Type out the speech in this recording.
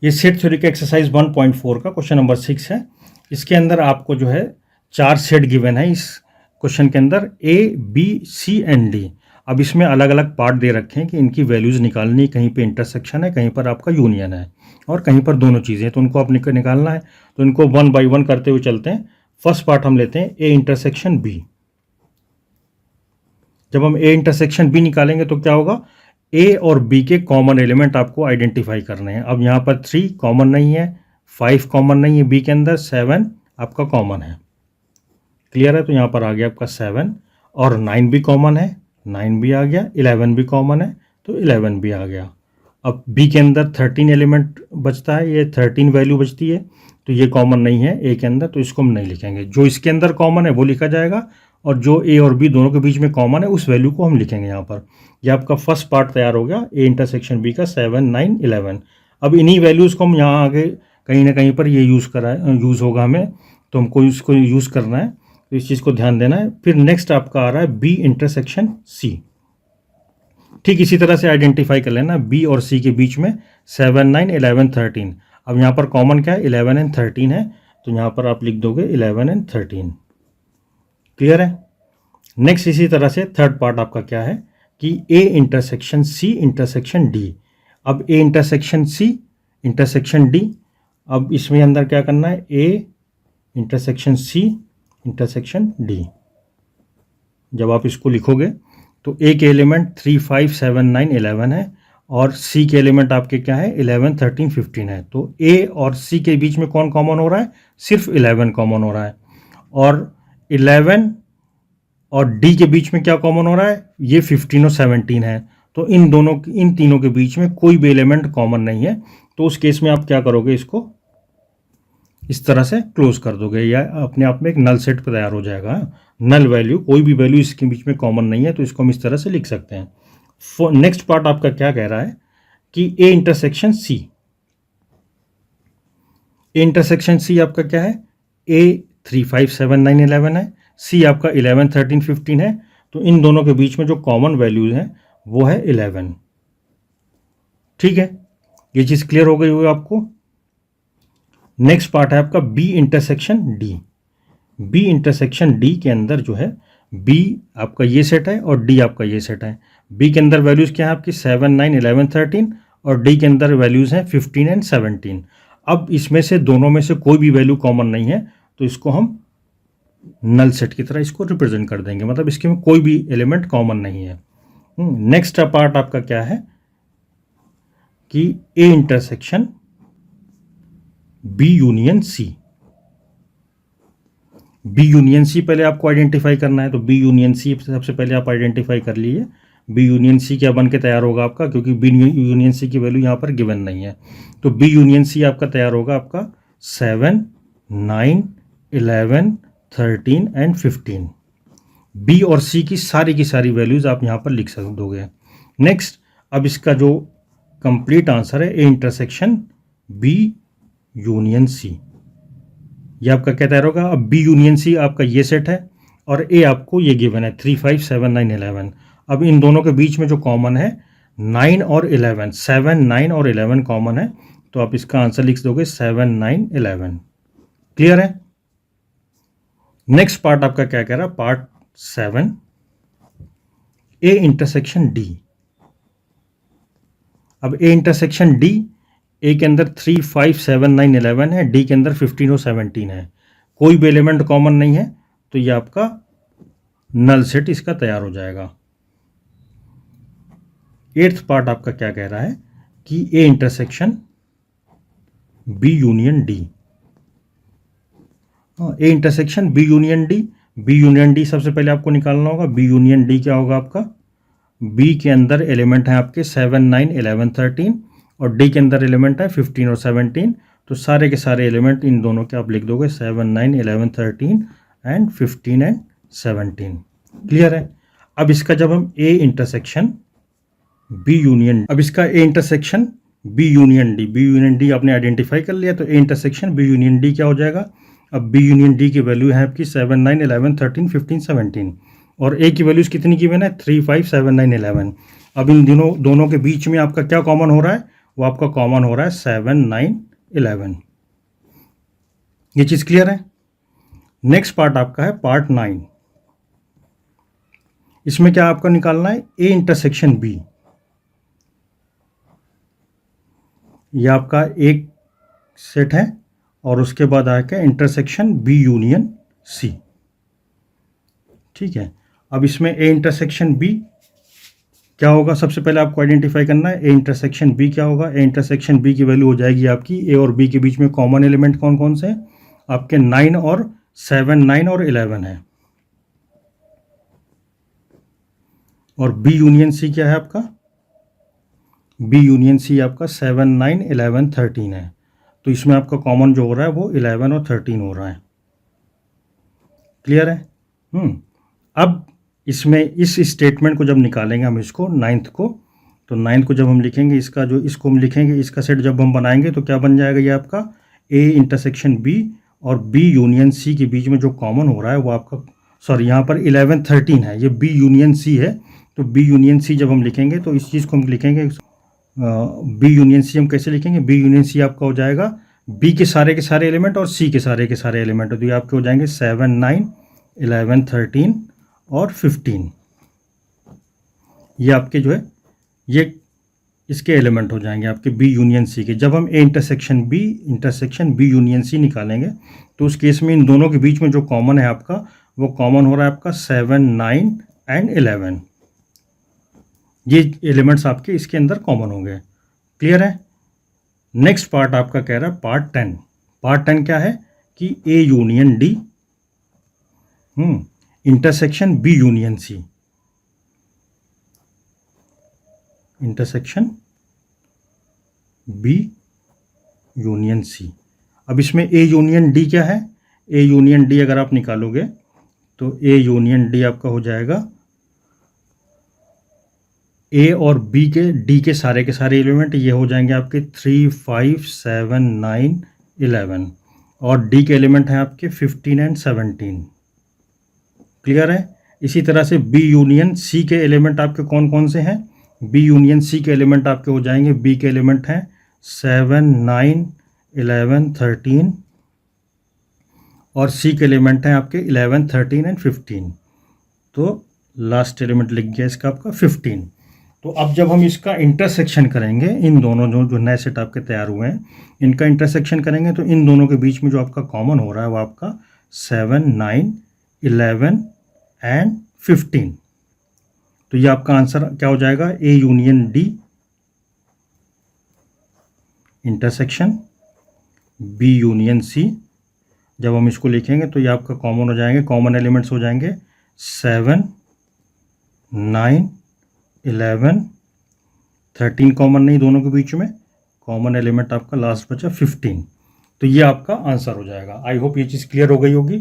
ये set theory का exercise 1.4 का क्वेश्चन नंबर 6 है। इसके अंदर आपको जो है 4 सेट गिवन है इस क्वेश्चन के अंदर, A B C and D. अब इसमें अलग अलग पार्ट दे रखे हैं कि इनकी वैल्यूज़ निकालनी, कहीं पे इंटरसेक्शन है, कहीं पर आपका यूनियन है और कहीं पर दोनों चीज़ें, तो उनको आपने निकालना है। तो इनको 1 बाई 1 करते हुए चलते हैं। फर्स्ट पार्ट हम लेते हैं ए इंटरसेक्शन बी। जब हम ए इंटरसेक्शन बी निकालेंगे तो क्या होगा, ए और बी के कॉमन एलिमेंट आपको आइडेंटिफाई करने हैं। अब यहाँ पर 3 कॉमन नहीं है, 5 कॉमन नहीं है बी के अंदर, 7 आपका कॉमन है। क्लियर है? तो यहाँ पर आ गया आपका 7 और 9 भी कॉमन है, 9 भी आ गया, 11 भी कॉमन है तो 11 भी आ गया। अब बी के अंदर 13 एलिमेंट बचता है, ये 13 वैल्यू बचती है, तो ये कॉमन नहीं है ए के अंदर, तो इसको हम नहीं लिखेंगे। जो इसके अंदर कॉमन है वो लिखा जाएगा और जो ए और बी दोनों के बीच में कॉमन है उस वैल्यू को हम लिखेंगे यहाँ पर। ये आपका फर्स्ट पार्ट तैयार हो गया ए इंटरसेक्शन बी का 7, 9, 11। अब इन्हीं वैल्यूज़ को हम यहाँ आगे कहीं ना कहीं पर ये यूज़ होगा हमें, तो हमको इसको यूज़ करना है, तो इस चीज़ को ध्यान देना है। फिर नेक्स्ट आपका आ रहा है बी इंटरसेक्शन सी। ठीक इसी तरह से आइडेंटिफाई कर लेना बी और सी के बीच में 7, 9, 11, 13। अब यहाँ पर कॉमन क्या है, 11 एंड 13 है, तो यहाँ पर आप लिख दोगे 11 एंड 13। क्लियर है? नेक्स्ट इसी तरह से थर्ड पार्ट आपका क्या है कि A intersection C intersection D. अब A intersection C intersection D, अब इसमें अंदर क्या करना है, A intersection C intersection D. जब आप इसको लिखोगे तो ए के एलिमेंट 3, 5, 7, 9, 11 है और सी के एलिमेंट आपके क्या है, 11, 13, 15 है। तो ए और सी के बीच में कौन कॉमन हो रहा है, सिर्फ 11 कॉमन हो रहा है। और 11 और डी के बीच में क्या कॉमन हो रहा है, ये 15 और 17 है। तो इन तीनों के बीच में कोई भी एलिमेंट कॉमन नहीं है। तो उस केस में आप क्या करोगे, इसको इस तरह से क्लोज कर दोगे या अपने आप में एक नल सेट तैयार हो जाएगा। नल वैल्यू, कोई भी वैल्यू इसके बीच में कॉमन नहीं है, तो इसको हम इस तरह से लिख सकते हैं। नेक्स्ट पार्ट आपका क्या कह रहा है कि A intersection C. A intersection सी आपका क्या है, ए 3, 5, 7, 9, 11 है, सी आपका 11, 13, 15 है। तो इन दोनों के बीच में जो कॉमन वैल्यूज हैं वो है 11। ठीक है, ये चीज़ क्लियर हो गई होगी आपको। नेक्स्ट पार्ट है आपका B intersection D. B intersection D के अंदर जो है, बी आपका ये सेट है और डी आपका ये सेट है। बी के अंदर वैल्यूज़ क्या है आपकी 7, 9, 11, 13 और डी के अंदर वैल्यूज़ हैं 15 एंड 17। अब इसमें से दोनों में से कोई भी वैल्यू कॉमन नहीं है, तो इसको हम नल सेट की तरह इसको रिप्रेजेंट कर देंगे, मतलब इसके में कोई भी एलिमेंट कॉमन नहीं है। नेक्स्ट पार्ट आपका क्या है कि A intersection B union C. B union C पहले आपको आइडेंटिफाई करना है, तो बी यूनियन सी सबसे पहले आप आइडेंटिफाई कर लीजिए। बी यूनियन सी क्या बन के तैयार होगा आपका, क्योंकि बी यूनियन सी की वैल्यू यहाँ पर गिवन नहीं है, तो बी यूनियन सी आपका तैयार होगा आपका 7, 9, 11, 13 एंड 15। बी और सी की सारी वैल्यूज़ आप यहाँ पर लिख दोगे। नेक्स्ट, अब इसका जो कंप्लीट आंसर है A intersection B union C, ये आपका क्या तैयार होगा। अब बी यूनियन सी आपका ये सेट है और ए आपको ये गिवन है 3, 5, 7, 9, 11। अब इन दोनों के बीच में जो कॉमन है 9 और 11, 7, 9 और 11 कॉमन है, तो आप इसका आंसर लिख दोगे 7, 9, 11। क्लियर है? नेक्स्ट पार्ट आपका क्या कह रहा है, पार्ट 7 ए इंटरसेक्शन डी। अब ए इंटरसेक्शन डी, ए के अंदर 3, 5, 7, 9, 11 है, डी के अंदर 15 और 17 है, कोई भी एलिमेंट कॉमन नहीं है, तो ये आपका नल सेट इसका तैयार हो जाएगा। 8th पार्ट आपका क्या कह रहा है कि A intersection B union D. A intersection B union D. B union D सबसे पहले आपको निकालना होगा। बी यूनियन डी क्या होगा आपका, बी के अंदर एलिमेंट है आपके 7, 9, 11, 13 और डी के अंदर एलिमेंट है 15 और 17। तो सारे के सारे एलिमेंट इन दोनों के आप लिख दोगे 7, 9, 11, 13 एंड 15 एंड 17। क्लियर है? अब इसका जब हम ए इंटरसेक्शन बी यूनियन, अब इसका A intersection B union D आपने आइडेंटिफाई कर लिया, तो A intersection B union D क्या हो जाएगा। अब बी यूनियन डी की वैल्यू है आपकी 7, 9, 11, 13, 15, 17 और ए की वैल्यूज़ कितनी गिवन है 3, 5, 7, 9, 11। अब इन दोनों के बीच में आपका क्या कॉमन हो रहा है, वो आपका कॉमन हो रहा है 7, 9, 11। ये चीज़ क्लियर है। नेक्स्ट पार्ट आपका है पार्ट 9। इसमें क्या आपको निकालना है, ए इंटरसेक्शन बी। ये आपका एक सेट है और उसके बाद आके इंटरसेक्शन बी यूनियन सी। ठीक है, अब इसमें ए इंटरसेक्शन बी क्या होगा, सबसे पहले आपको आइडेंटिफाई करना है ए इंटरसेक्शन बी क्या होगा। ए इंटरसेक्शन बी की वैल्यू हो जाएगी आपकी, ए और बी के बीच में कॉमन एलिमेंट कौन कौन से हैं आपके, 9 और 7, 9 और 11 है। और बी यूनियन सी क्या है आपका, बी यूनियन सी आपका 7, 9, 11, 13 है। तो इसमें आपका कॉमन जो हो रहा है वो 11 और 13 हो रहा है। क्लियर है। अब इसमें इस स्टेटमेंट को जब निकालेंगे हम इसको 9th को, तो 9th को जब हम लिखेंगे, इसका जो इसको हम लिखेंगे, इसका सेट जब हम बनाएंगे तो क्या बन जाएगा, ये आपका ए इंटरसेक्शन बी और बी यूनियन सी के बीच में जो कॉमन हो रहा है वो आपका, सॉरी यहाँ पर 11, 13 है, ये बी यूनियन सी है। तो बी यूनियन सी जब हम लिखेंगे तो इस चीज़ को हम लिखेंगे, बी यूनियन सी हम कैसे लिखेंगे, बी यूनियन सी आपका हो जाएगा बी के सारे एलिमेंट और सी के सारे एलिमेंट, तो ये आपके हो जाएंगे 7, 9, 11, 13 और 15। ये आपके जो है ये इसके एलिमेंट हो जाएंगे आपके बी यूनियन सी के। जब हम A intersection B union C निकालेंगे तो उस केस में इन दोनों के बीच में जो कॉमन है आपका, वो कॉमन हो रहा है आपका 7, 9 एंड 11। ये एलिमेंट्स आपके इसके अंदर कॉमन होंगे। क्लियर है। नेक्स्ट पार्ट आपका कह रहा है पार्ट 10। पार्ट 10 क्या है कि A union D intersection B union C, intersection B union C. अब इसमें ए यूनियन डी क्या है, ए यूनियन डी अगर आप निकालोगे तो ए यूनियन डी आपका हो जाएगा ए और बी के डी के सारे एलिमेंट, ये हो जाएंगे आपके 3, 5, 7, 9, 11 और डी के एलिमेंट हैं आपके 15 एंड 17। क्लियर है। इसी तरह से बी यूनियन सी के एलिमेंट आपके कौन कौन से हैं, बी यूनियन सी के एलिमेंट आपके हो जाएंगे, बी के एलिमेंट हैं 7, 9, 11, 13 और सी के एलिमेंट हैं आपके 11, 13 एंड 15। तो लास्ट एलिमेंट लिख गया इसका आपका 15। तो अब जब हम इसका इंटरसेक्शन करेंगे, इन दोनों जो नए सेट आपके तैयार हुए हैं इनका इंटरसेक्शन करेंगे तो इन दोनों के बीच में जो आपका कॉमन हो रहा है वो आपका 7, 9, 11 एंड 15। तो ये आपका आंसर क्या हो जाएगा, A union D intersection B union C. जब हम इसको लिखेंगे तो ये आपका कॉमन हो जाएंगे, कॉमन एलिमेंट्स हो जाएंगे 7, 9, 11, 13 कॉमन नहीं दोनों के बीच में, कॉमन एलिमेंट आपका लास्ट बचा 15। तो ये आपका आंसर हो जाएगा। आई होप ये चीज़ क्लियर हो गई होगी।